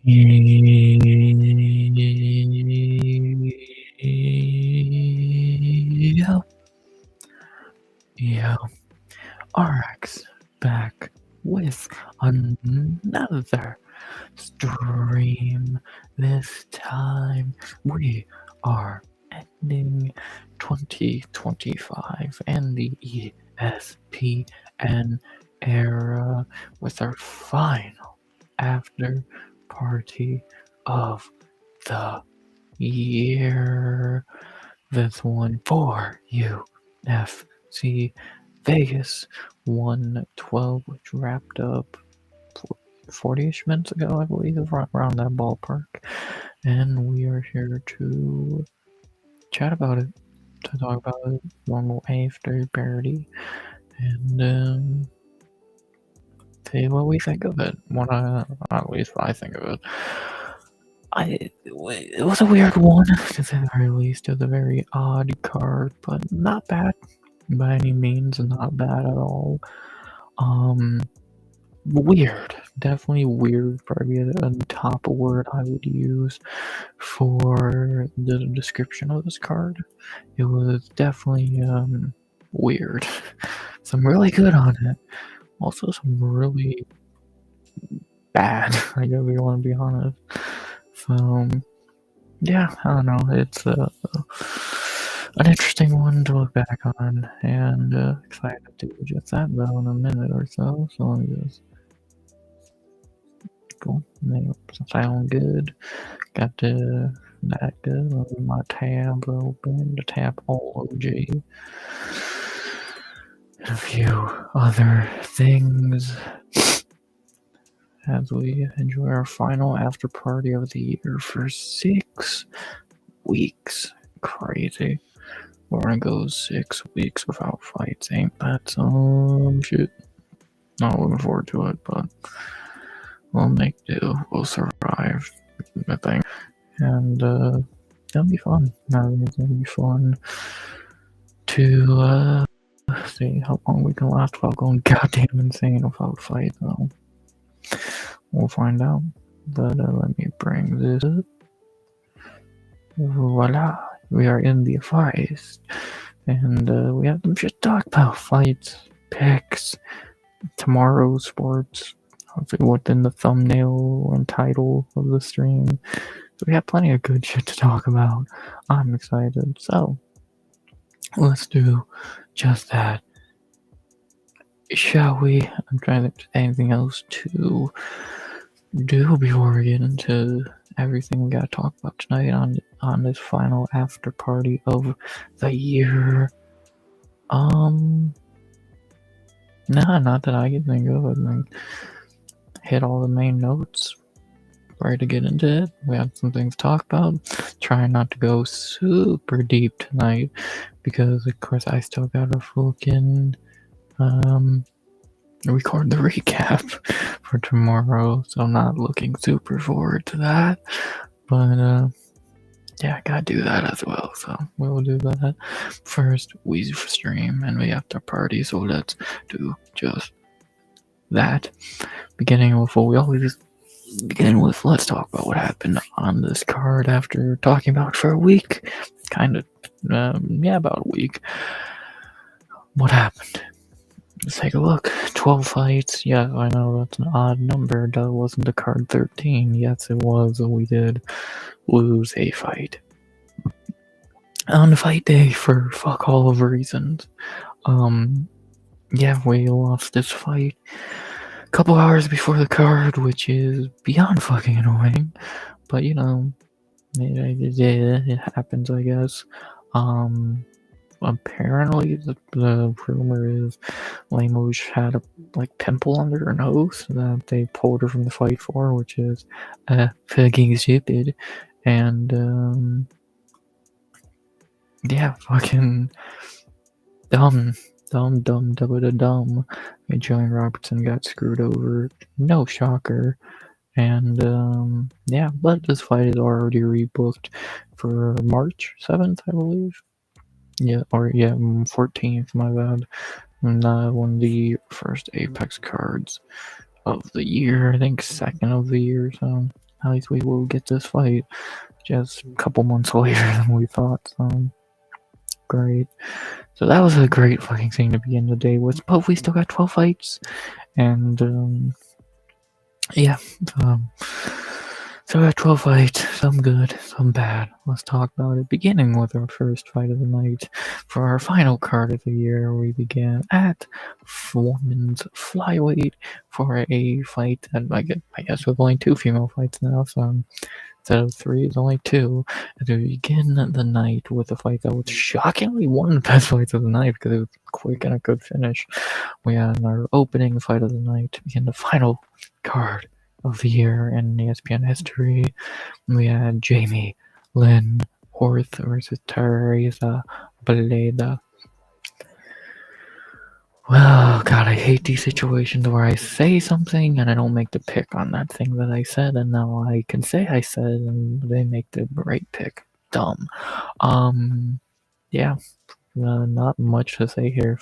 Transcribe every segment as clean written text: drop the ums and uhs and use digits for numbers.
Yeah, yeah. RX back with another stream. This time we are ending 2025 and the ESPN era with our final after party of the year. This one for UFC Vegas 112, which wrapped up 40-ish minutes ago, I believe, around that ballpark. And we are here to chat about it, to talk about it, normal after party, and see what we think of it. At least what I think of it. It was a weird one, to say the very least. It was a very odd card, but not bad by any means, not bad at all. Weird, definitely weird. Probably a top word I would use for the description of this card. It was definitely weird. Some really good on it, also some really bad. I guess we want to be honest. So yeah, I don't know. It's an interesting one to look back on, and excited to do just that though in a minute or so. So let me just cool. Sound good. Got that good. My tab open. The tab all OG. And a few other things as we enjoy our final after party of the year for 6 weeks. Crazy. We're gonna go 6 weeks without fights. Ain't that some shit? Not looking forward to it, but we'll make do. We'll survive, I think. And it'll be fun. I think it's gonna be fun to see how long we can last without going goddamn insane without fight, though. We'll find out. But let me bring this up. Voila. We are in the fights. And we have some shit to talk about. Fights, picks, tomorrow's sports. Within the thumbnail and title of the stream. So we have plenty of good shit to talk about. I'm excited. So let's do just that. Shall we? I'm trying to think of anything else to do before we get into everything we gotta talk about tonight on this final after party of the year. Nah, not that I can think of. I think hit all the main notes. Ready to get into it. We have some things to talk about. Trying not to go super deep tonight because, of course, I still gotta fucking record the recap for tomorrow. So I'm not looking super forward to that. But yeah, I gotta do that as well. So we'll do that first. We stream and we have to party. So let's do just that. Beginning with what we always begin with, let's talk about what happened on this card after talking about it for a week. Kind of, about a week. What happened? Let's take a look. 12 fights. Yeah, I know that's an odd number. That wasn't the card 13. Yes, it was. We did lose a fight on fight day for fuck all of reasons. Yeah, we lost this fight a couple hours before the card, which is beyond fucking annoying. But you know, it happens, I guess. Apparently, the rumor is Lemos had a pimple under her nose that they pulled her from the fight for, which is fucking stupid. And yeah, fucking dumb. Joanne Robertson got screwed over. No shocker. And yeah, but this fight is already rebooked for March 7th, I believe. 14th, my bad. And one of the first Apex cards of the year, I think second of the year, so at least we will get this fight just a couple months later than we thought. So great. So that was a great fucking thing to begin the day with. But we still got 12 fights, and yeah. So we got 12 fights, some good, some bad. Let's talk about it. Beginning with our first fight of the night. For our final card of the year, we began at women's flyweight for a fight that I guess with only 2 female fights now, so instead of 3, it's only 2. And to begin the night with a fight that was shockingly one of the best fights of the night because it was quick and a good finish. We had our opening fight of the night to begin the final card of the year in ESPN history. We had Jamie Lynn Horth versus Teresa Bleda. Well, God, I hate these situations where I say something and I don't make the pick on that thing that I said, and now I can say I said and they make the right pick. Dumb. Yeah, not much to say here.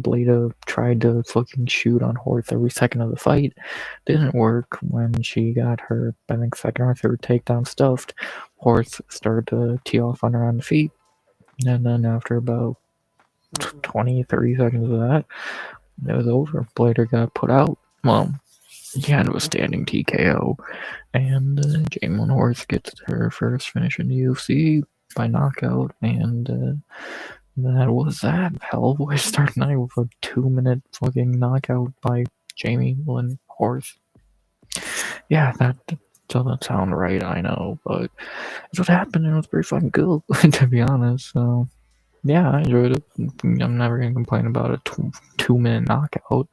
Bleda tried to fucking shoot on Horth every second of the fight. Didn't work when she got her, I think, second or third takedown stuffed. Horth started to tee off on her on the feet. And then after about 20, 30 seconds of that, it was over. Bleda got put out. Well, he had a standing TKO. And Jamie Horth gets her first finish in the UFC by knockout. And that was that. Hell of a way to start night with a 2-minute fucking knockout by Jamie Lynn Horth. Yeah, that doesn't sound right, I know, but it's what happened and it was pretty fucking cool, to be honest. So, yeah, I enjoyed it. I'm never gonna complain about a 2-minute knockout.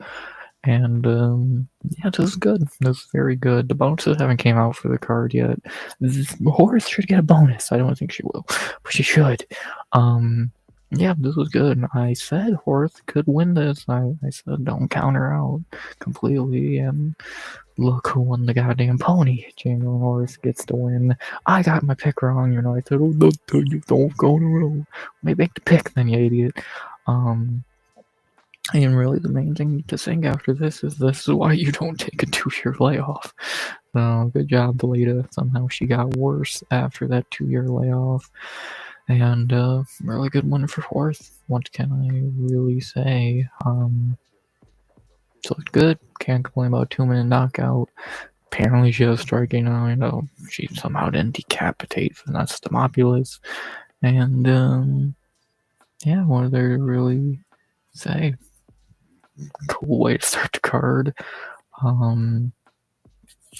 And yeah, this is good. This is very good. The bonuses haven't came out for the card yet. Horth should get a bonus. I don't think she will, but she should. Yeah, this was good. I said Horth could win this. I said don't count her out completely, and look who won the goddamn pony. Jamie Horth gets the win. I got my pick wrong, I said, oh, you don't go to roll. Maybe make the pick then, you idiot. And really the main thing to think after this is why you don't take a 2-year layoff. So good job, Bleda. Somehow she got worse after that 2-year layoff. And really good win for Horth. What can I really say? She looked good. Can't complain about 2-minute knockout. Apparently she has striking now. She somehow didn't decapitate Stamopoulos. And yeah, what are there to really say? Cool way to start the card.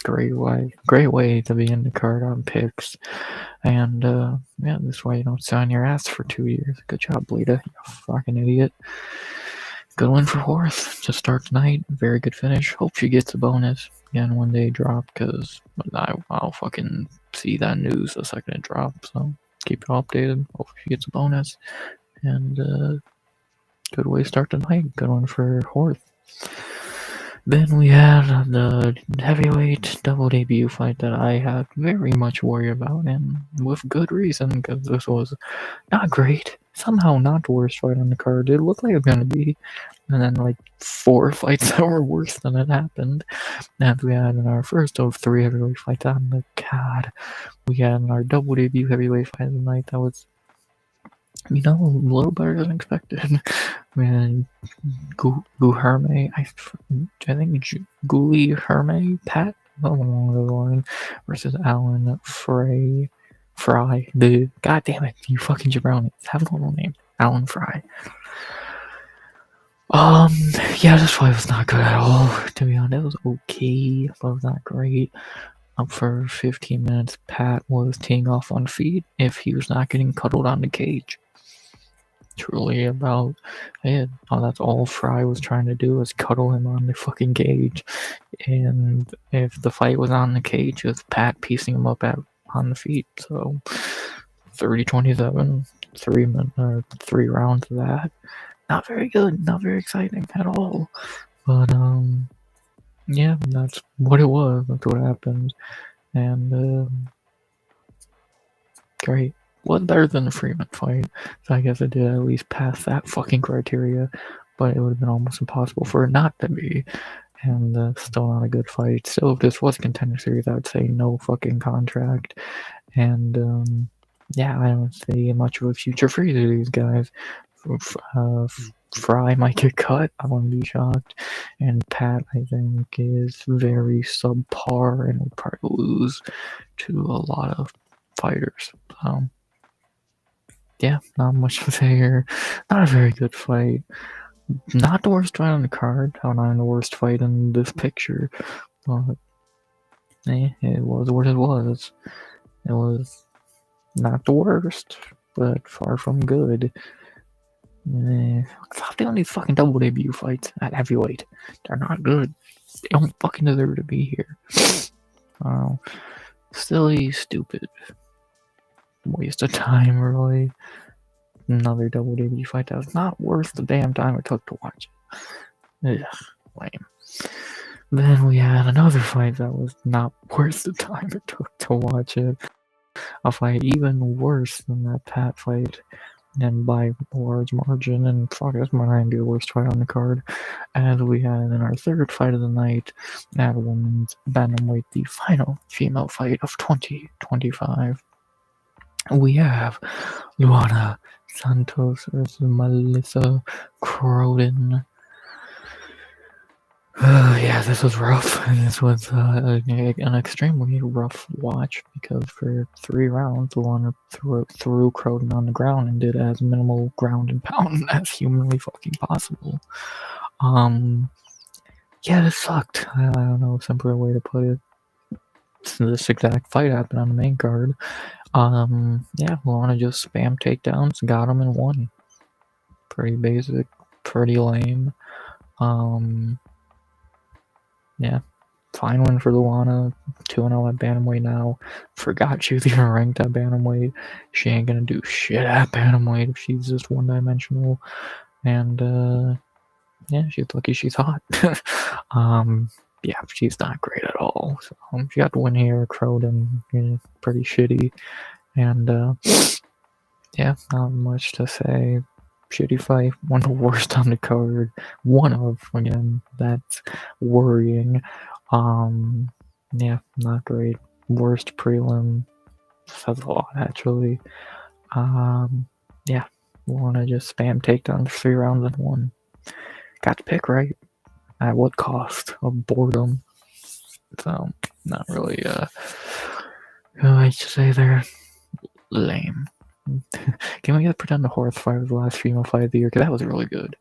Great way to begin the card on picks. And yeah, this is why you don't sit on your ass for 2 years. Good job, Bleda, you fucking idiot. Good win for Horth to start tonight. Very good finish. Hope she gets a bonus again when they drop, because I'll fucking see that news the second it drops. So keep you updated. Hope she gets a bonus. And good way to start the night. Good one for Horth. Then we had the heavyweight double debut fight that I had very much worry about, and with good reason, because this was not great. Somehow not the worst fight on the card. It looked like it was going to be. And then like 4 fights that were worse than it happened. And we had in our first of 3 heavyweight fights on the card. We had in our double debut heavyweight fight of the night that was, a little better than expected. Man, Guilherme, I think Guli Herme Pat along the line versus Alan Fry. God damn it, you fucking jabronis. Have a little name. Alan Fry. Yeah, this fight was not good at all, to be honest. It was okay, but it was not great. Up for 15 minutes, Pat was teeing off on feet if he was not getting cuddled on the cage. Truly about it. That's all Fry was trying to do, was cuddle him on the fucking cage. And if the fight was on the cage, it was Pat piecing him up on the feet. So 30-27, 3 rounds of that. Not very good, not very exciting at all. But yeah, that's what it was. That's what happened. And great. Was better than the Freeman fight, so I guess I did at least pass that fucking criteria, but it would have been almost impossible for it not to be. and still not a good fight. Still, if this was Contender Series, I would say no fucking contract. And yeah, I don't see much of a future for either of these guys. Fry might get cut. I wouldn't be shocked. And Pat, I think, is very subpar and would probably lose to a lot of fighters. So, yeah, not much to say here. Not a very good fight. Not the worst fight on the card. Not the worst fight in this picture. But it was what it was. It was not the worst, but far from good. Stop doing these fucking double debut fights at heavyweight. They're not good. They don't fucking deserve to be here. Silly, stupid. Waste of time, really. Another double debut fight that was not worth the damn time it took to watch it. Ugh, lame. Then we had another fight that was not worth the time it took to watch it. A fight even worse than that Pat fight, and by a large margin, and fuck, this might be the worst fight on the card. And we had in our third fight of the night at women's bantamweight, the final female fight of 2025. We have Luana Santos versus Melissa Croden. Yeah, this was rough. This was an extremely rough watch because for 3 rounds, Luana threw Croden on the ground and did as minimal ground and pound as humanly fucking possible. Yeah, this sucked. I don't know a simpler way to put it. This exact fight happened on the main card. Yeah, Luana just spam takedowns, got him and won. Pretty basic, pretty lame. Yeah, fine win for Luana. 2-0 at bantamweight now. Forgot she was even ranked at bantamweight. She ain't gonna do shit at bantamweight if she's just one-dimensional. And yeah, she's lucky she's hot. Yeah, she's not great at all. So she got the win here. Croden, pretty shitty. And yeah, not much to say. Shitty fight, one of the worst on the card. One of, again, that's worrying. Yeah, not great. Worst prelim. Says a lot, actually. Yeah, wanna just spam takedowns 3 rounds and 1. Got the pick right. At what cost? Of boredom. So, not really, I should say they're lame. Can we pretend the horse fight was the last female fight of the year? Because that was really good.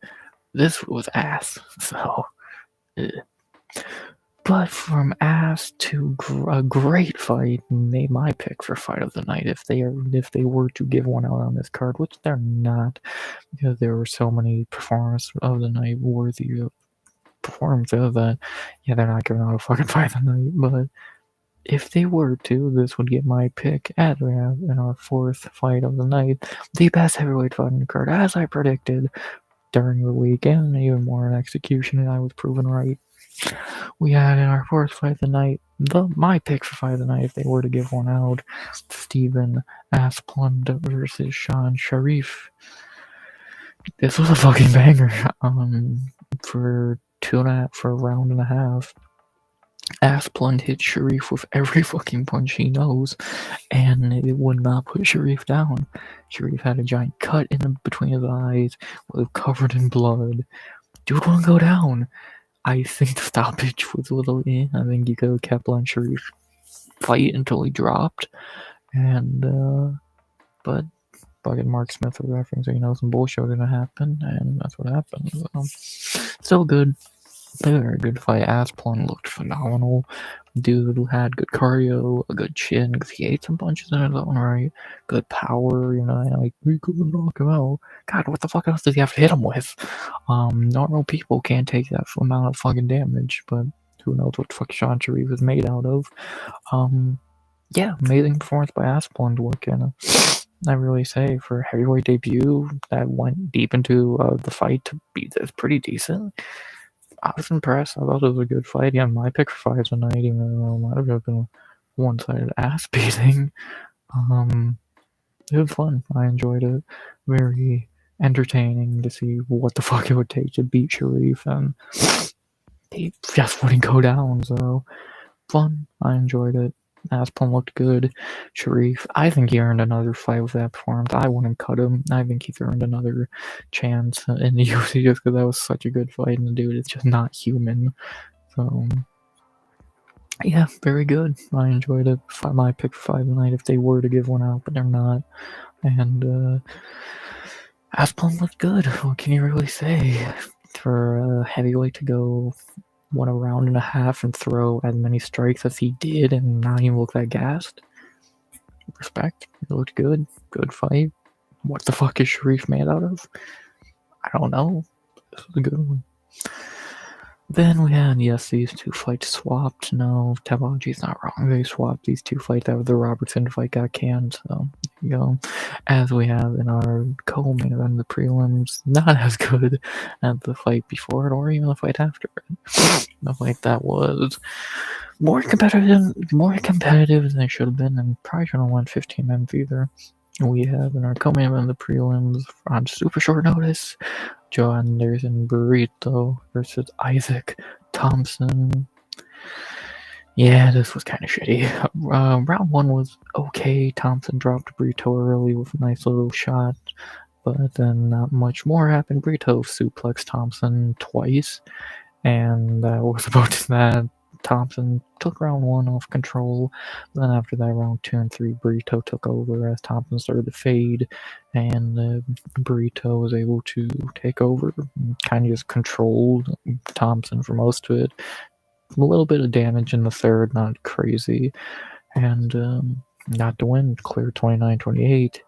This was ass. So, but from ass to a great fight, made my pick for fight of the night. If they were to give one out on this card, which they're not, because there were so many performances of the night worthy of performances that yeah, they're not giving out a fucking fight of the night. But if they were to, this would get my pick as we have in our 4th fight of the night, the best heavyweight fight on the card, as I predicted during the weekend, even more in execution, and I was proven right. We had in our 4th fight of the night, my pick for fight of the night, if they were to give one out, Steven Asplund versus Sean Sharif. This was a fucking banger. For a round and a half. Asplund hit Sharif with every fucking punch he knows, and it would not put Sharif down. Sharif had a giant cut in between his eyes, was covered in blood. Dude wouldn't go down. I think the stoppage was a little I think you could have kept on Sharif fight until he dropped. And but fucking Mark Smith was referencing, some bullshit was gonna happen, and that's what happened. Still good. Very good fight. Asplund looked phenomenal. Dude had good cardio, a good chin, because he ate some punches in his own right. Good power, like, we couldn't knock him out. God, what the fuck else does he have to hit him with? Normal people can't take that amount of fucking damage, but who knows what the fuck Sean Sharif is made out of. Yeah, amazing performance by Asplund. What can I really say for a heavyweight debut that went deep into the fight to be this pretty decent? I was impressed. I thought it was a good fight. Yeah, my pick for fight tonight, even though it might have been one-sided ass beating. It was fun. I enjoyed it. Very entertaining to see what the fuck it would take to beat Sharif, and he just wouldn't go down. So fun. I enjoyed it. Asplund looked good. Sharif, I think he earned another fight with that performance. I wouldn't cut him. I think he's earned another chance in the UFC just because that was such a good fight, and the dude is just not human. So, yeah, very good. I enjoyed it. My pick for fight tonight if they were to give one out, but they're not. And Asplund looked good. What can you really say? For a heavyweight to go a round and a half and throw as many strikes as he did and not even look that gassed. Respect. It looked good. Good fight. What the fuck is Sharif made out of? I don't know. This was a good one. Then we had, yes, these two fights swapped. No, Tabaji's not wrong. They swapped these two fights out. The Robertson fight got canned, so there you go. As we have in our co-main event, the prelims, not as good as the fight before it or even the fight after it. The fight that was more competitive than they should have been, and probably shouldn't have won 15 minutes either. We have in our co-main event, the prelims on super short notice, Joe Anderson Burrito versus Isaac Thompson. Yeah, this was kind of shitty. Round one was okay. Thompson dropped Burrito early with a nice little shot, but then not much more happened. Burrito suplexed Thompson twice, and that was about that. Thompson took round one off control. Then after that, round 2 and 3, Burrito took over as Thompson started to fade, and Burrito was able to take over and kind of just controlled Thompson for most of it. A little bit of damage in the third, not crazy, and got the win, clear 29-28.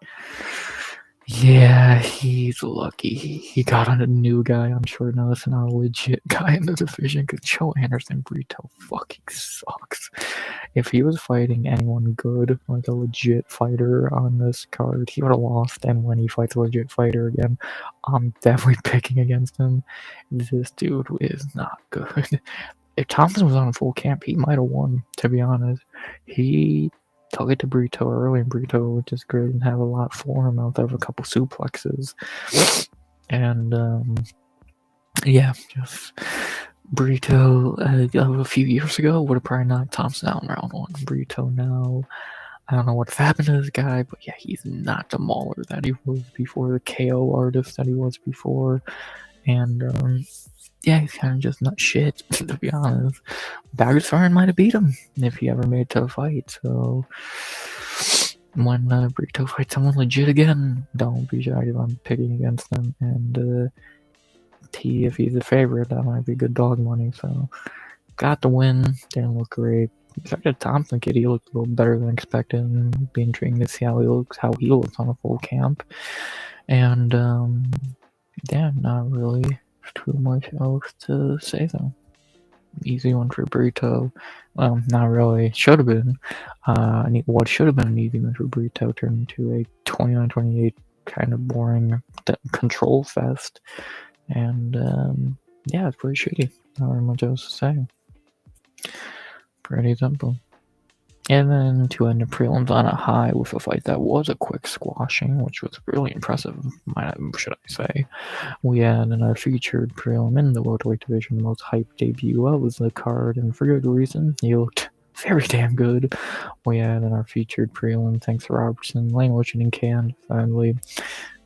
Yeah, he's lucky. He got on a new guy on short notice, not a legit guy in the division, because Joe Anderson Burrito fucking sucks. If he was fighting anyone good, like a legit fighter on this card, he would have lost, and when he fights a legit fighter again, I'm definitely picking against him. This dude is not good. If Thompson was on full camp, he might have won, to be honest. He took it to Burrito early, and Burrito just didn't have a lot for him outside of a couple suplexes. And, yeah, just Burrito a few years ago would have probably knocked Thompson out in round one. Burrito now, I don't know what's happened to this guy, but yeah, he's not the mauler that he was before, the KO artist that he was before. And, yeah, he's kind of just not shit, to be honest. Baggers might have beat him if he ever made it to a fight. So when Burrito fights someone legit again, don't be shy if I'm picking against them. And if he's a favorite, that might be good dog money. So got the win. Didn't look great. Except the Thompson kid, he looked a little better than expected. And be intriguing to see how he looks on a full camp. And yeah, not really too much else to say though. Easy one for Burrito. Well, not really. Should have been. What should have been an easy one for Burrito turned into a 29-28 kind of boring control fest. And yeah, it's pretty shitty. Not very much else to say. Pretty simple. And then to end the prelims on a high with a fight that was a quick squashing, which was really impressive, should I say. We had in our featured prelim in the welterweight division, the most hyped debut of the card, and for good reason. He looked very damn good. We had in our featured prelim, thanks to Robertson, Lane Ocean and Can, finally.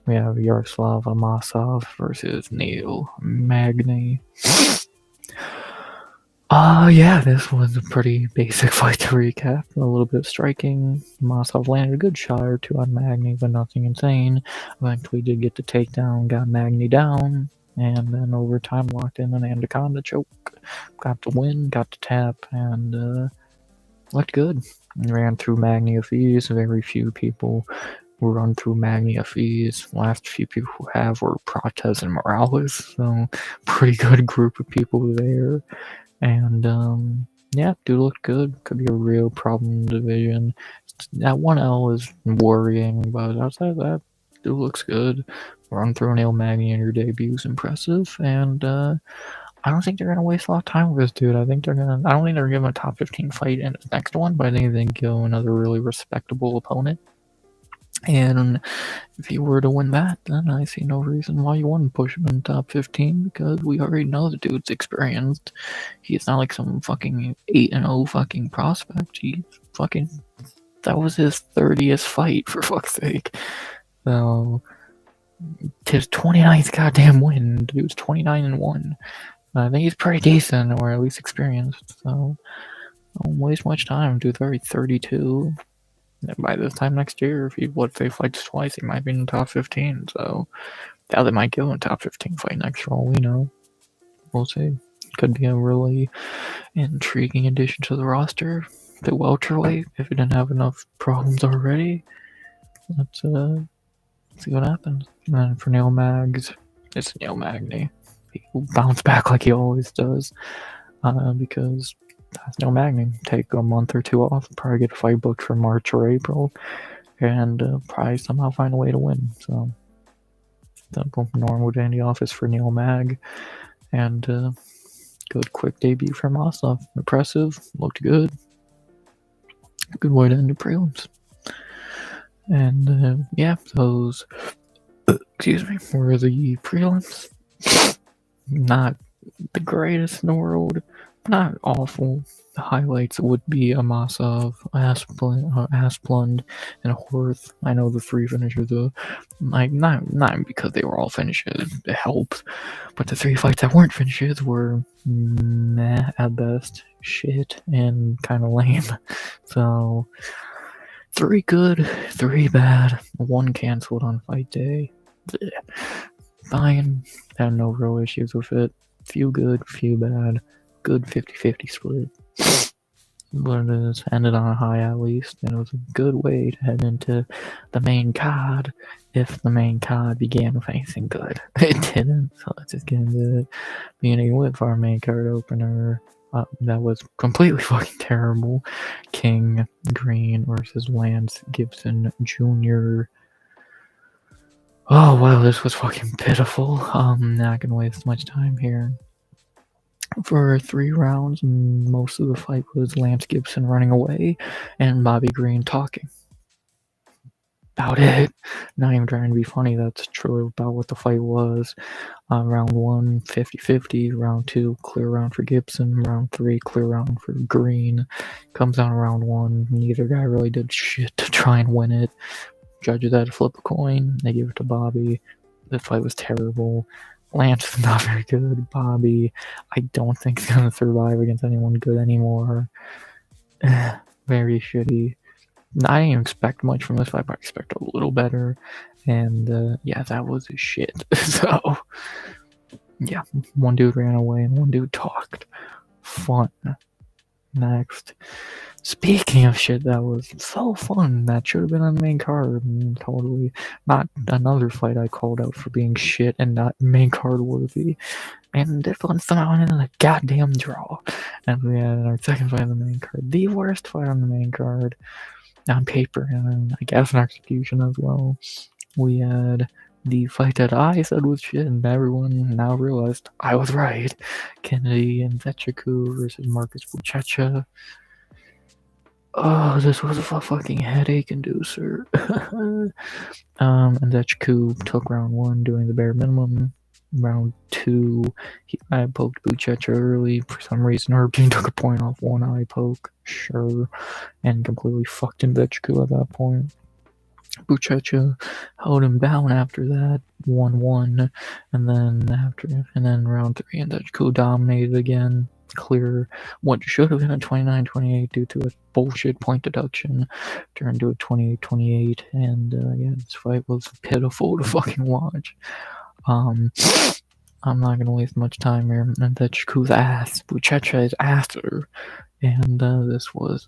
We have Yaroslav Amasov versus Neil Magny. Yeah, this was a pretty basic fight to recap. A little bit of striking. Masov landed a good shot or two on Magny, but nothing insane. Eventually did get the takedown, got Magny down, and then overtime locked in an anaconda choke. Got the win, got the tap, and looked good. Ran through Magny of ease. Very few people run through Magny of ease. Last few people who have were Prates and Morales, so pretty good group of people there. And yeah, dude looked good. Could be a real problem in the division. That 1L is worrying, but outside of that, dude looks good. Run through Neil Magny in your debut is impressive, and I don't think they're gonna waste a lot of time with this dude. I don't think they're gonna give him a top 15 fight in his next one, but I think they can give him another really respectable opponent. And if he were to win that, then I see no reason why you wouldn't push him in top 15, because we already know the dude's experienced. He's not like some fucking 8-0 fucking prospect. He's fucking, that was his 30th fight, for fuck's sake. So, his 29th goddamn win. The dude's 29-1. I think he's pretty decent, or at least experienced. So, don't waste much time. Dude's already 32. And by this time next year, if he fights twice, he might be in the top 15. So, yeah, they might go in top 15 fight next for all we know. We'll see. Could be a really intriguing addition to the roster. The welterweight, if it didn't have enough problems already. Let's see what happens. And then for Neil Maggs, it's Neil Magny. He'll bounce back like he always does. Because that's Neil Magny. Take a month or two off, probably get a fight booked for March or April, and probably somehow find a way to win. So, simple Norwood in the office for Neil Mag. And good quick debut from Ossoff. Impressive, looked good. Good way to end the prelims. And yeah, those excuse me, were the prelims. Not the greatest in the world, not awful. The highlights would be Amasov, Asplund, and Horth. I know the three finishers, like not because they were all finishes, it helps, but the three fights that weren't finishes were meh at best, shit, and kind of lame. So 3 good, 3 bad, 1 canceled on fight day. Fine, had no real issues with it. Few good, few bad. Good 50-50 split. But it ended on a high at least, and it was a good way to head into the main card if the main card began with anything good. It didn't, so let's just get into it. Beginning with our main card opener. That was completely fucking terrible. King Green versus Lance Gibson Jr. Oh wow, this was fucking pitiful. Not gonna waste much time here. For 3 rounds, most of the fight was Lance Gibson running away and Bobby Green talking. About it. Not even trying to be funny, that's true about what the fight was. Round 1, 50-50. Round 2, clear round for Gibson. Round 3, clear round for Green. Comes down to round 1. Neither guy really did shit to try and win it. Judges had to flip a coin. They gave it to Bobby. The fight was terrible. Lance is not very good. Bobby, I don't think he's gonna survive against anyone good anymore. Very shitty. I didn't even expect much from this fight, but I expect a little better. And yeah, that was shit. So yeah, one dude ran away and one dude talked. Fun. Next. Speaking of shit that was so fun, that should have been on the main card. Totally not another fight I called out for being shit and not main card worthy. And this one somehow ended in a goddamn draw. And we had our second fight on the main card. The worst fight on the main card on paper, and I guess in execution as well. We had the fight that I said was shit, and everyone now realized I was right. Kennedy and Vechiku versus Marcus Buchecha. Oh, this was a fucking headache inducer. And Vechiku took round 1 doing the bare minimum. Round 2, I poked Buchecha early. For some reason, Herbjeen took a point off one eye poke. Sure. And completely fucked in Vechiku at that point. Buchecha held him down after that, 1-1, and then round 3, and Vechiku dominated again. Clear what should have been a 29-28 due to a bullshit point deduction turned to a 28-28, and yeah, this fight was pitiful to fucking watch. I'm not gonna waste much time here. And Vechiku's ass, Buchecha is asser, and this was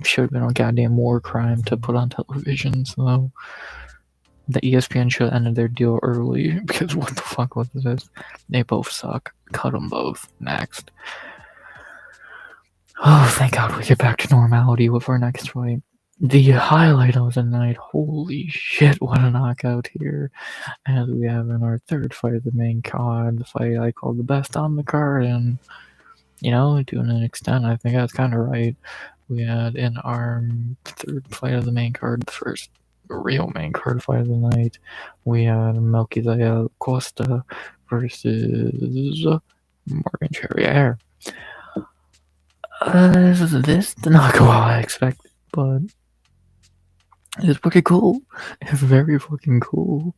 should have been a goddamn war crime to put on television. So the ESPN should have ended their deal early, because what the fuck was this? They both suck. Cut them both. Next. Oh, thank God we get back to normality with our next fight. The highlight of the night. Holy shit, what a knockout here. As we have in our third fight of the main card, the fight I called the best on the card, and to an extent, I think I was kind of right. We had in our third fight of the main card, the first real main card fight of the night, we had Melquizael Costa versus Morgan Charrier. This did not go how I expected, but it's pretty cool. It's very fucking cool.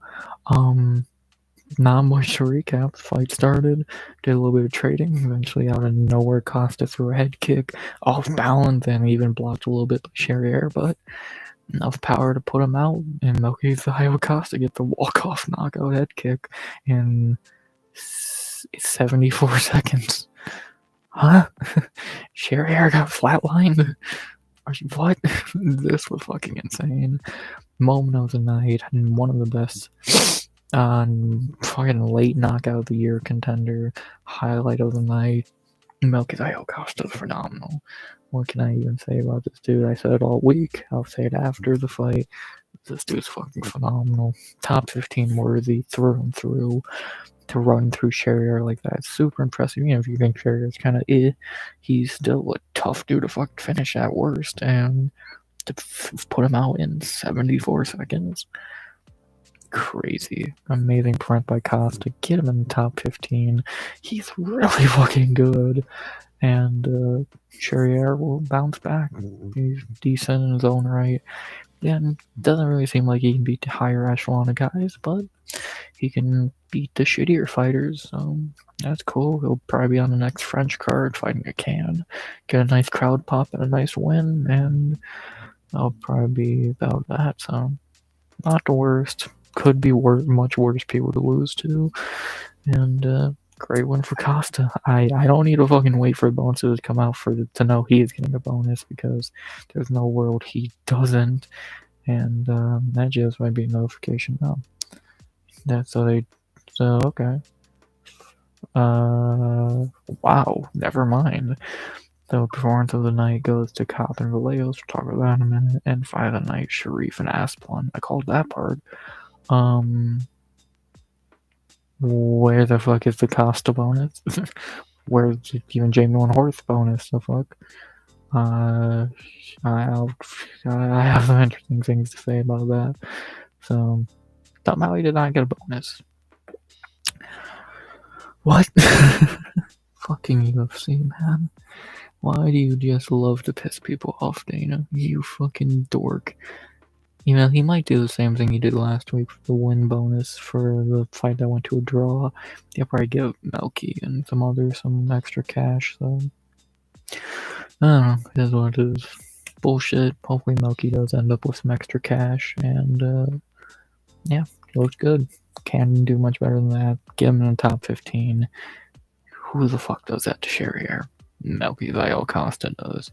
Not much to recap. The fight started, did a little bit of trading. Eventually, out of nowhere, Costa threw a head kick off balance and even blocked a little bit by Charrier, but enough power to put him out. And Melquizael Costa get the walk-off knockout head kick in 74 seconds. Huh? Charrier got flatlined? What? This was fucking insane. Moment of the night, and one of the best fucking late knockout of the year contender, highlight of the night. Melquizael Costa's phenomenal. What can I even say about this dude? I said it all week. I'll say it after the fight. This dude's fucking phenomenal. Top 15 worthy through and through. To run through Charrier like that, super impressive. If you think Charrier's kind of he's still a tough dude to fucking finish at worst, and to put him out in 74 seconds. Crazy. Amazing print by Costa. Get him in the top 15. He's really fucking good. And Charrier will bounce back. He's decent in his own right. And doesn't really seem like he can beat the higher echelon of guys, but he can beat the shittier fighters, so that's cool. He'll probably be on the next French card fighting a can. Get a nice crowd pop and a nice win, and that'll probably be about that, so not the worst. Could be much worse people to lose to, and great win for Costa. I don't need to fucking wait for bonuses to come out to know he is getting a bonus, because there's no world he doesn't, and that just might be a notification now. That's okay. Wow, never mind. The performance of the night goes to Cop and Vallejos. We'll talk about that in a minute. And fight of the night, Sharif and Asplund. I called that part. Where the fuck is the Costa bonus? Where's even Jamie One Horse bonus? The fuck? I have some interesting things to say about that. So, somehow he did not get a bonus. What? Fucking UFC, man. Why do you just love to piss people off, Dana? You fucking dork. He might do the same thing he did last week for the win bonus for the fight that went to a draw. He'll probably give Melky and some extra cash, so I don't know, it is what it is. Bullshit. Hopefully Melky does end up with some extra cash, and yeah, he looks good. Can't do much better than that. Get him in the top 15. Who the fuck does that to Charrier? Melquizael Costa does.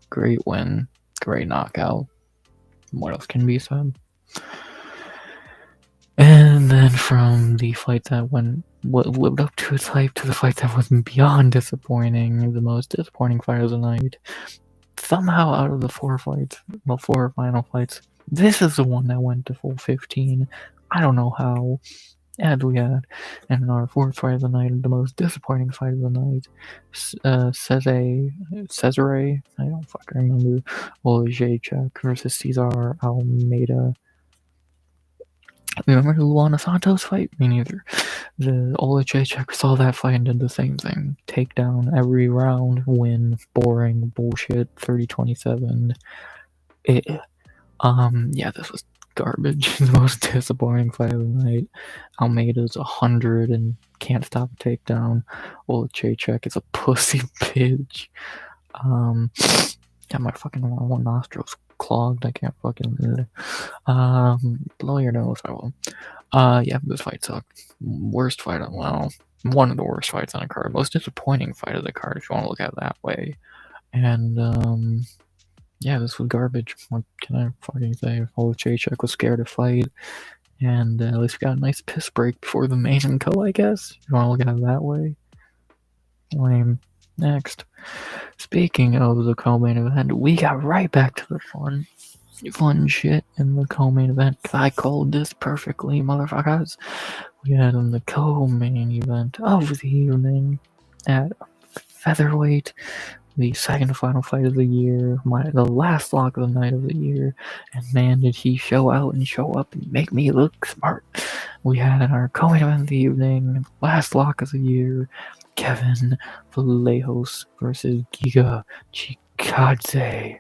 Great win. Great knockout. What else can be said? And then from the fight that lived up to its hype to the fight that was beyond disappointing, the most disappointing fight of the night. Somehow out of the four final fights, this is the one that went to full 15. I don't know how. And we had, in our fourth fight of the night, the most disappointing fight of the night, Cesare, I don't fucking remember, Olejchek versus Cesar Almeida. Remember the Luana Santos fight? Me neither. The Olejchek saw that fight and did the same thing. Takedown every round, win, boring, bullshit, 30-27. Yeah, this was garbage. The most disappointing fight of the night. Almeida's 100 and can't stop a takedown. Olejchek is a pussy bitch. Yeah, my fucking one nostril's clogged. I can't fucking blow your nose. I will. Yeah, this fight sucked. Worst fight one of the worst fights on the card. Most disappointing fight of the card, if you want to look at it that way. And yeah, this was garbage. What can I fucking say? Olejchek was scared to fight, and at least we got a nice piss break before the main and co, I guess. If you want to look at it that way. Lame. Next. Speaking of the co-main event, we got right back to the fun shit in the co-main event. I called this perfectly, motherfuckers. We had in the co-main event of the evening at featherweight. the second final fight of the year, the last lock of the night of the year, and man, did he show out and show up and make me look smart. We had our co-main event of the evening, last lock of the year, Kevin Vallejos versus Giga Chikadze.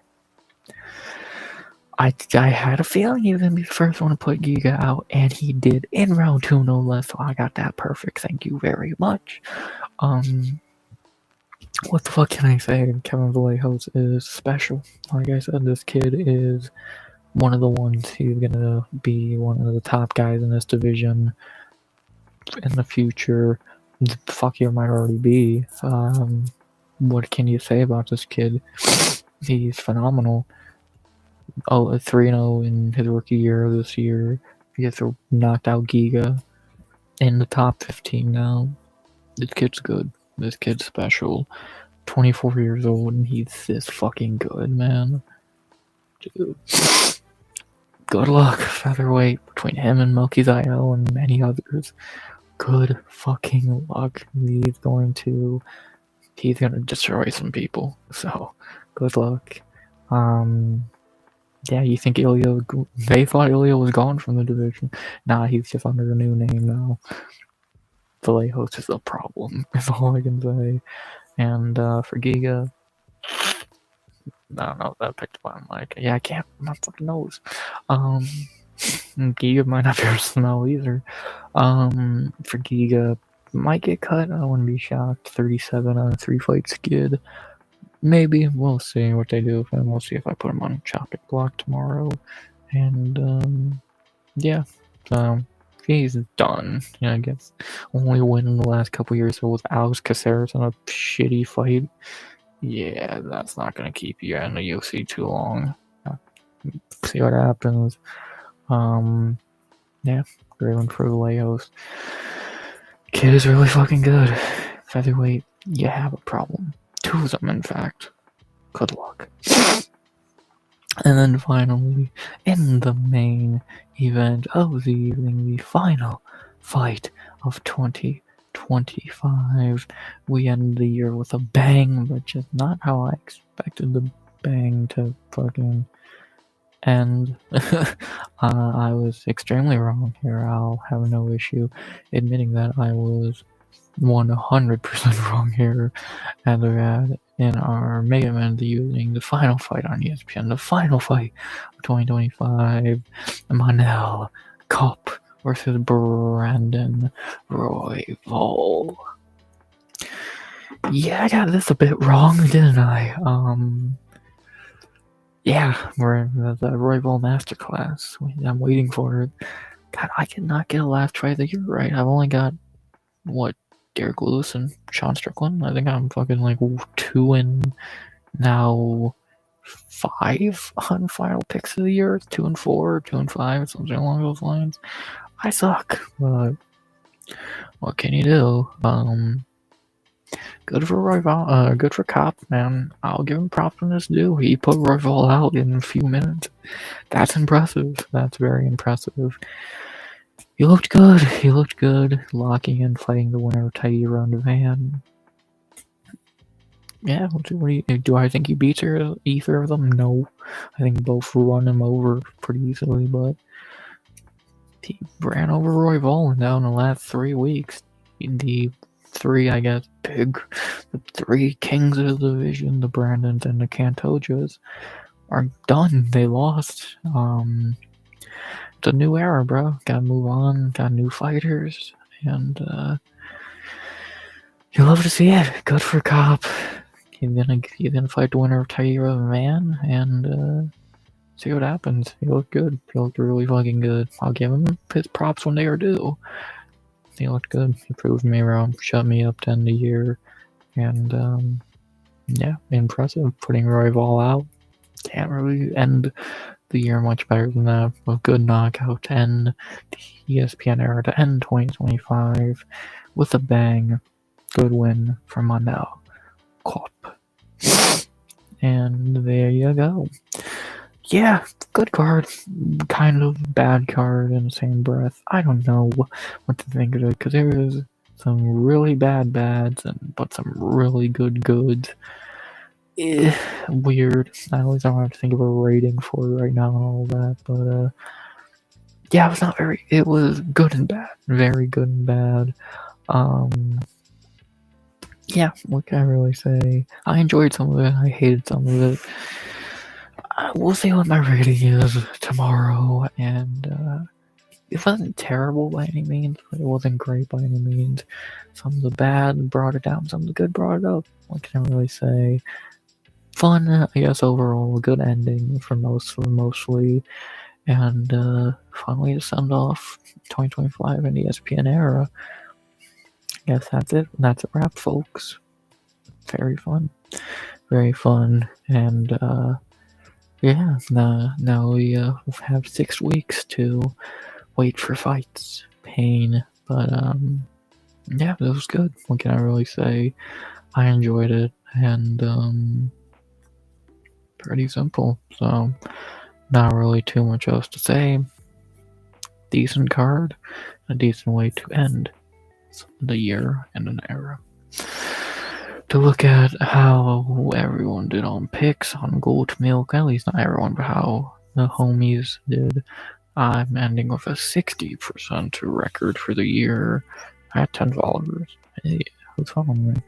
I had a feeling he was going to be the first one to put Giga out, and he did in round 2, no less, so I got that perfect. Thank you very much. What the fuck can I say? Kevin Vallejos is special. Like I said, this kid is one of the ones who's gonna be one of the top guys in this division in the future. Fuck, you might already be. What can you say about this kid? He's phenomenal. 3-0 in his rookie year this year. He gets knocked out Giga in the top 15 now. This kid's good. This kid's special. 24 years old and he's this fucking good, man. Dude. Good luck, featherweight, between him and Melchizael and many others. Good fucking luck. He's gonna destroy some people. So, good luck. Yeah, you think Ilya? They thought Ilya was gone from the division. Nah, he's just under a new name now. Vallejos is a problem. Is all I can say. And for Giga, I don't know. That picked up my mic. Yeah, I can't. My fucking nose. Giga might not be able to smell either. For Giga, might get cut. I wouldn't be shocked. 37 on a 3-fight skid. Maybe. We'll see what they do with him. We'll see if I put him on chopping block tomorrow. And, yeah. He's done. I guess only win in the last couple years was Alex Caceres in a shitty fight. Yeah, that's not gonna keep you in the UFC too long. See what happens. Yeah, great one for Vallejos. Kid is really fucking good. Featherweight, you have a problem. 2 of them, in fact. Good luck. And then finally, in the main event of the evening, the final fight of 2025, we end the year with a bang, but just not how I expected the bang to fucking end. I was extremely wrong here. I'll have no issue admitting that I was 100% wrong here. And we had in our Mega Man of the evening, the final fight on ESPN, the final fight of 2025, Manel Cup versus Brandon Royval. Yeah, I got this a bit wrong, didn't I? Yeah, we're in the Royval Masterclass. I'm waiting for it. God, I cannot get a last try of the year right. I've only got, Derek Lewis and Sean Strickland. I think I'm fucking like 2 and now 5 on final picks of the year. 2 and 4, 2 and 5, something along those lines. I suck, but what can you do? Good for Royval. Good for Cop, man. I'll give him props when this due. He put Royval out in a few minutes. That's impressive. That's very impressive. He looked good. He looked good. Locking in, fighting the winner of Taira and Van. Yeah, do I think he beats either of them? No. I think both run him over pretty easily, but he ran over Royval now in the last 3 weeks. The 3, I guess, the 3 kings of the division, the Brandons and the Cantojas, are done. They lost. It's a new era, bro. Gotta move on. Got new fighters, and you love to see it. Good for Cop. He's gonna fight the winner of Taira Man, and see what happens. He looked good. He looked really fucking good. I'll give him his props when they are due. He looked good. He proved me wrong. Shut me up to end the year, and yeah, impressive. Putting Royval out. Can't really end the year much better than that. A good knockout to end the ESPN era, to end 2025 with a bang. Good win for Manel Cup. And there you go. Yeah, good card. Kind of bad card in the same breath. I don't know what to think of it, because there was some really bad bads, but some really good goods. weird. At least I don't have to think of a rating for it right now and all that, but yeah, it was not very. It was good and bad, very good and bad. Yeah, what can I really say? I enjoyed some of it. I hated some of it. We'll see what my rating is tomorrow, and it wasn't terrible by any means, but it wasn't great by any means. Some of the bad brought it down, some of the good brought it up. What can I really say? Fun, I guess, overall. A good ending for mostly. And finally to send off 2025 in the ESPN era. I guess that's it. That's a wrap, folks. Very fun. Very fun. And yeah, now we have 6 weeks to wait for fights. Pain. But yeah, it was good. What can I really say? I enjoyed it. And pretty simple. So not really too much else to say. Decent card. A decent way to end the year and an era. To look at how everyone did on picks on Gold Milk, at least not everyone, but how the homies did. I'm ending with a 60% record for the year at 10 followers. Hey, who's following me?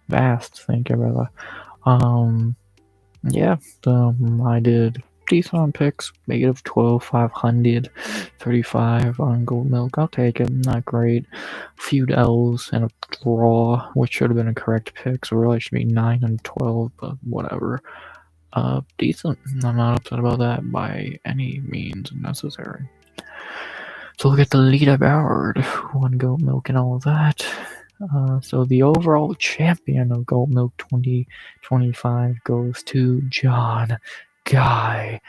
Vast, thank you, brother. Yeah, I did decent on picks, negative 12, 500, 35 on Gold Milk. I'll take it, not great. Few L's and a draw, which should have been a correct pick, so really it should be 9 and 12, but whatever. Decent. I'm not upset about that by any means necessary. So look at the leaderboard, one Gold Milk and all of that. So the overall champion of Gold Milk 2025 goes to John Guy.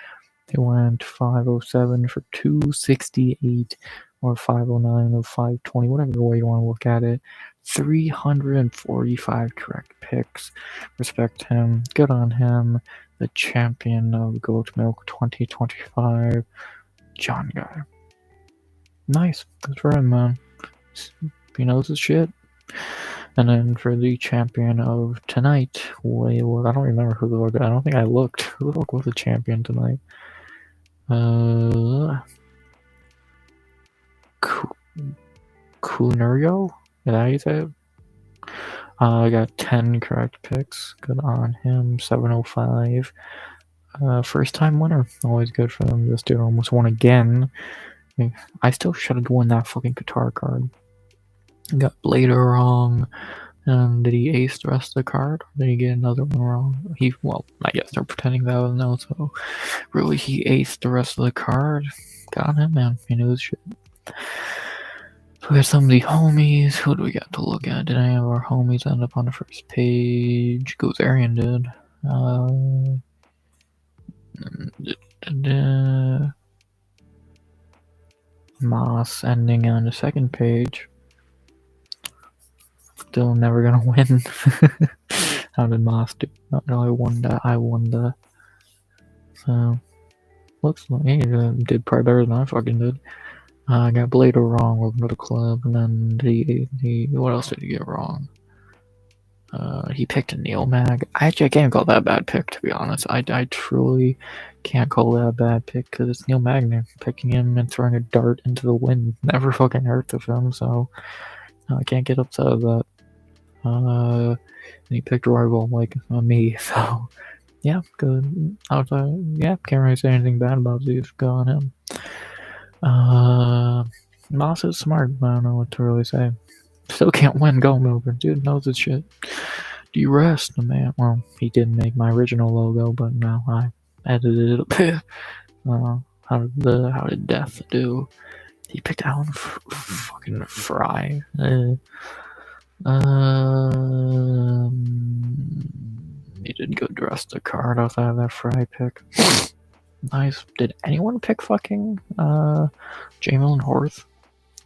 He went 507 for 268, or 509 or 520, whatever way you want to look at it. 345 correct picks. Respect him. Good on him. The champion of Gold Milk 2025, John Guy. Nice. Good for him, man. He knows his shit. And then for the champion of tonight, I don't remember who the fuck. I don't think I looked. Who the fuck was the champion tonight? Kunurio? Is that how you say it? I got 10 correct picks. Good on him. 705. First time winner. Always good for them. This dude almost won again. I still should have won that fucking Qatar card. Got Blader wrong. Did he ace the rest of the card? Or did he get another one wrong? Well, I guess they're pretending that was no, so really he aced the rest of the card. Got him, man. He knew his shit. So we got some of the homies. Who do we got to look at? Did any of our homies end up on the first page? Gozarian did. Moss ending on the second page. Still never gonna win. How did Moss do? No, I won that. So, looks like he did probably better than I fucking did. I got Blader wrong, welcome to the club, and then what else did he get wrong? He picked a Neil Mag. I can't call that a bad pick, to be honest. I truly can't call that a bad pick, because it's Neil Magny. Picking him and throwing a dart into the wind never fucking hurts of him, so I can't get upset at that. And he picked rival like me, so yeah, good. Yeah, can't really say anything bad about these. Go on him. Moss is smart, I don't know what to really say. Still can't win Gold Milk. Dude knows his shit. Do you rest the man? Well, he didn't make my original logo, but now I edited it a bit. How did Death do? He picked Alan fucking Fry. He didn't go dress the card outside of that Fry pick. Nice. Did anyone pick fucking Jamilin Horth?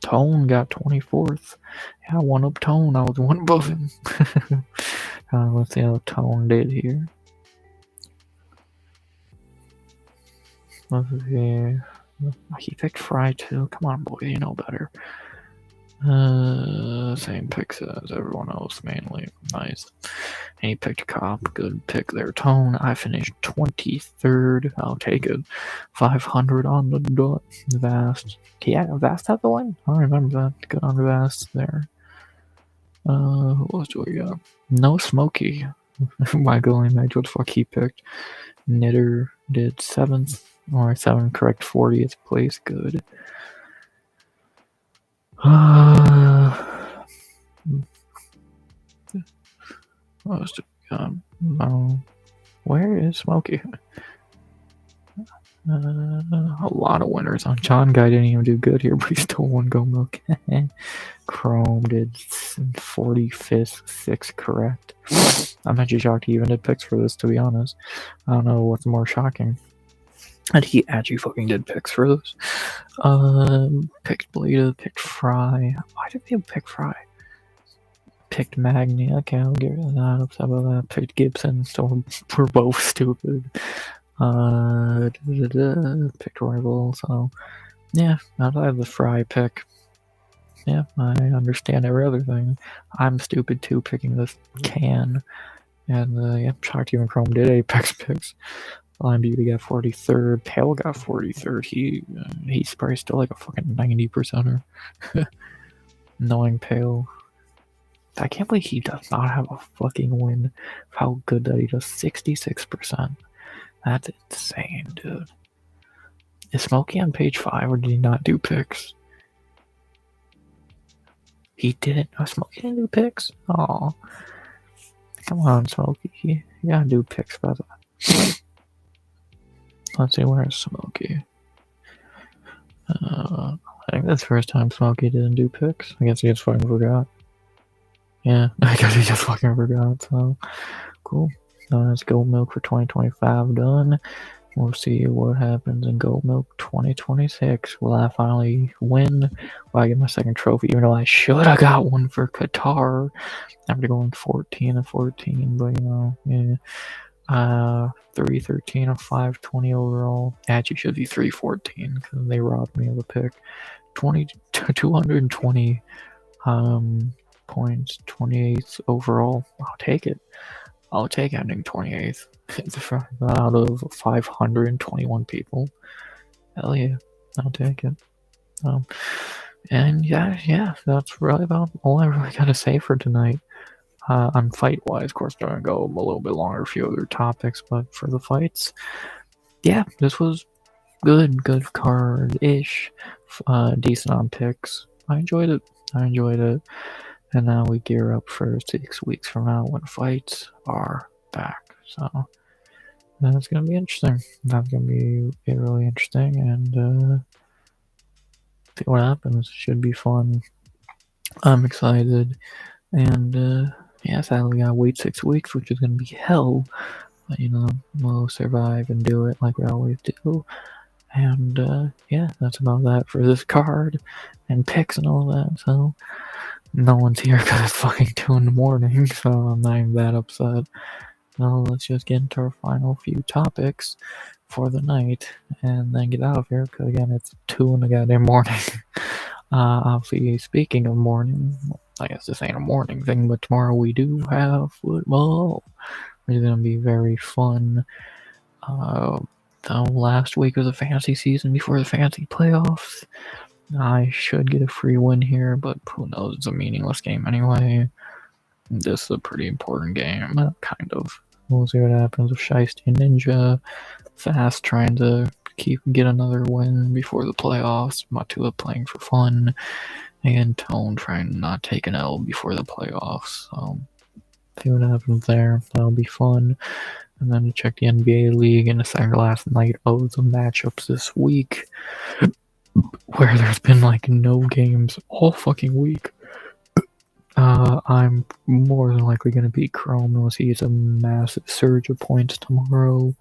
Tone got 24th. Yeah, one up Tone. I was one above him. Let's see how Tone did here. Let's see. He picked Fry too. Come on, boy, you know better. Same picks as everyone else, mainly. Nice. And he picked Cop. Good pick there. Tone, I finished 23rd. I'll take it. 500 on the dot. Vast. Yeah, Vast had the win. I remember that. Good on Vast there. Who else do we got? No Smokey. My goalie match. What the fuck he picked? Knitter did 7th. Or 7 correct, 40th place. Good. Where is Smokey? A lot of winners on John Guy didn't even do good here, but he still won Go Milk. Chrome did 45th, 6th correct. I'm actually shocked he even did picks for this, to be honest. I don't know what's more shocking. And he actually fucking did picks for this. Picked Bleda, picked Fry. Why did people pick Fry? Picked Magni. Okay, I'll get rid of that. Upset about that. Picked Gibson, so we're both stupid. Picked Rival, so yeah, now that I have the Fry pick, yeah, I understand every other thing. I'm stupid too picking this can, and yeah, shocked even Chrome did Apex picks. Line Beauty got 43rd, Pale got 43rd. He's probably still like a fucking 90%er. Knowing Pale. I can't believe he does not have a fucking win. How good that he does 66%. That's insane, dude. Is Smokey on page 5 or did he not do picks? He didn't. Oh, Smokey didn't do picks? Aw. Come on, Smokey. You gotta do picks, brother. Let's see, where's Smokey? I think that's the first time Smokey didn't do picks. I guess he just fucking forgot. Yeah, I guess he just fucking forgot, so cool. Let's Gold Milk for 2025 done. We'll see what happens in Gold Milk 2026. Will I finally win? Will I get my second trophy? Even though I should have got one for Qatar after going 14 of 14, but you know, yeah. 313 of 520 overall. Actually, should be 314 because they robbed me of a pick. 220 points, 28th overall. I'll take it. I'll take ending 28th out of 521 people. Hell yeah, I'll take it. And yeah, that's really about all I really gotta say for tonight. On fight-wise, of course, I'm gonna go a little bit longer, a few other topics, but for the fights, yeah, this was good card-ish, decent on picks. I enjoyed it. And now we gear up for 6 weeks from now when fights are back. So that's gonna be interesting. That's gonna be really interesting, and see what happens. Should be fun. I'm excited, and yeah, sadly, we gotta wait 6 weeks, which is gonna be hell. But you know, we'll survive and do it like we always do. And yeah, that's about that for this card and picks and all that. So no one's here because it's fucking 2 in the morning, so I'm not even that upset. Now let's just get into our final few topics for the night and then get out of here because again, it's 2 in the goddamn morning. Obviously, speaking of morning, I guess this ain't a morning thing, but tomorrow we do have football, which is gonna be very fun. The last week of the fantasy season before the fantasy playoffs. I should get a free win here, but who knows? It's a meaningless game anyway. This is a pretty important game, kind of. We'll see what happens with Shiesty Ninja. Fast trying to get another win before the playoffs. Matula playing for fun. And Tone trying to not take an L before the playoffs. So, see what happens there. That'll be fun. And then to check the NBA League in the second last night of the matchups this week, where there's been like no games all fucking week. I'm more than likely gonna beat Chrome unless he gets a massive surge of points tomorrow.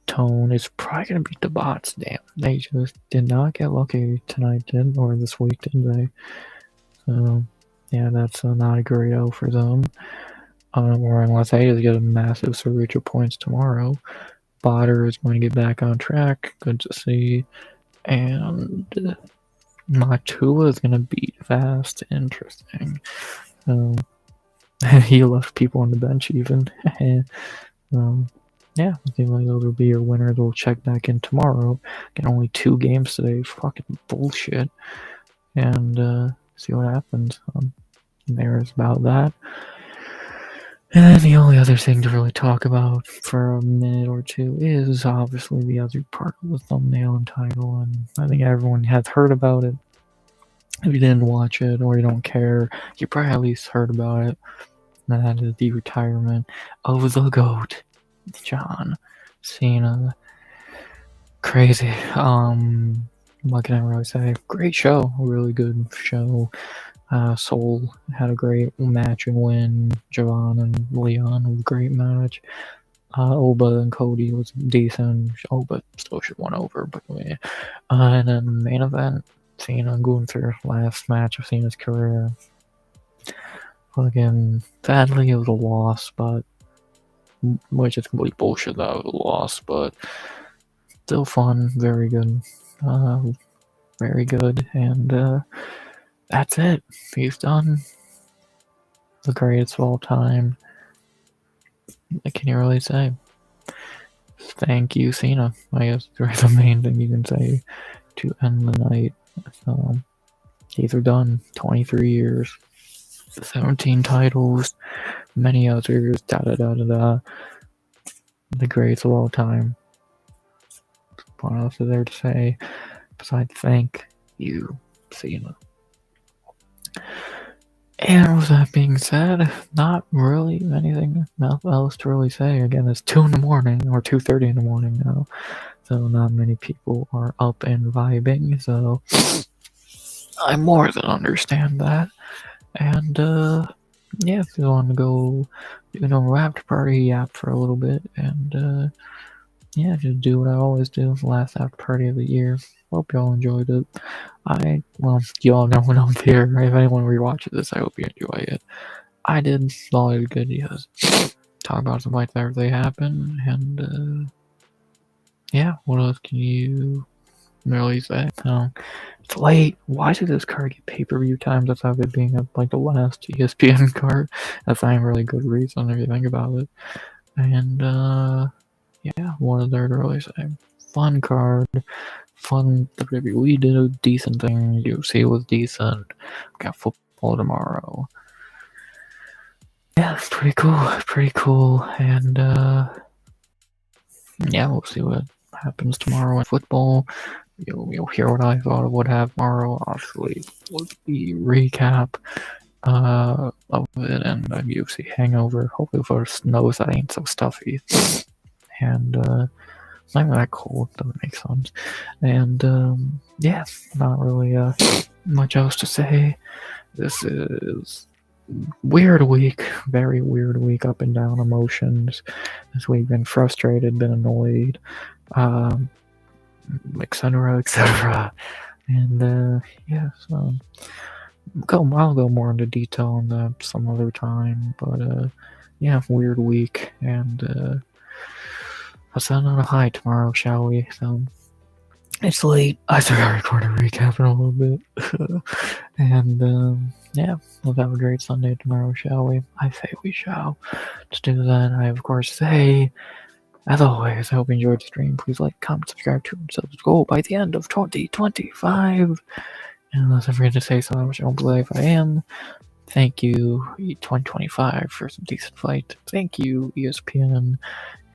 Tone is probably gonna beat the bots. Damn, they just did not get lucky tonight, or this week, did they? So yeah, that's not a great O for them. Or unless they just get a massive surge of points tomorrow. Botter is going to get back on track. Good to see. And Matua is going to beat Fast. Interesting. So He left people on the bench even. um, yeah, I think like those will be your winners. We'll check back in tomorrow. Get only 2 games today. Fucking bullshit. And see what happens. There's about that. And then the only other thing to really talk about for a minute or two is obviously the other part of the thumbnail and title, and I think everyone has heard about it. If you didn't watch it or you don't care, you probably at least heard about it. And that is the retirement of the GOAT, John Cena. Crazy. What can I really say? Great show. Really good show. Soul had a great match and win. Javon and Leon was a great match. Oba and Cody was decent. Oba still should have won over, but yeah. And then main event, Cena going through last match of Cena's career. Again, sadly it was a loss, but which is complete bullshit that it was a loss, but still fun, very good. Very good, and that's it. He's done. The greatest of all time. What can you really say? Thank you, Cena. I guess that's the main thing you can say to end the night. So, these are done. 23 years, 17 titles, many others, da da da da da. The greatest of all time. What else is there to say besides thank you, Cena? And with that being said, not really anything else to really say. Again, it's 2 in the morning, or 2:30 in the morning now, so not many people are up and vibing, so I more than understand that. And yeah, if you want to go do after party, yap for a little bit, and yeah, just do what I always do. The last after party of the year. Hope y'all enjoyed it. Y'all know when I'm here. If anyone rewatches this, I hope you enjoy it. I did. Thought it was good because talk about some fights that really happened, and yeah, what else can you really say? It's late. Why did this card get pay-per-view times without it being like the last ESPN card? That's not a really good reason if you think about it. And yeah, what is there to really say? Fun card. Fun WWE did a decent thing. UFC was decent. Got football tomorrow. Yeah, pretty cool. And yeah, we'll see what happens tomorrow in football. You'll hear what I thought of what happened tomorrow. Obviously, with the recap of it and a UFC hangover. Hopefully for snows that ain't so stuffy. And it's not even that cold, doesn't make sense. And yeah, not really much else to say. This is weird week, very weird week, up and down emotions. This week been frustrated, been annoyed, etc. And yeah, so I'll go more into detail on that some other time. But yeah, weird week, and let's end on a high tomorrow, shall we? So it's late. I think I record a recap in a little bit. And yeah, we'll have a great Sunday tomorrow, shall we? I say we shall. To do that, I of course say, as always, I hope you enjoyed the stream. Please like, comment, subscribe to, and subscribe by the end of 2025. And unless I forget to say something, which I don't believe I am, thank you, 2025, for some decent fight. Thank you, ESPN.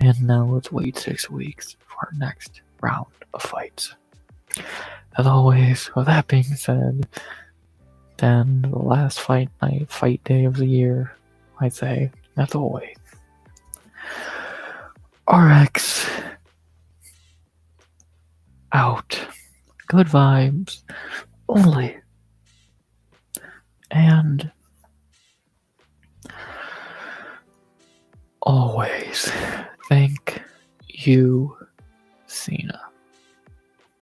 And now let's wait 6 weeks for our next round of fights. As always, with that being said, then the last fight day of the year, I'd say, as always, RX out. Good vibes only. And always thank you, Cena.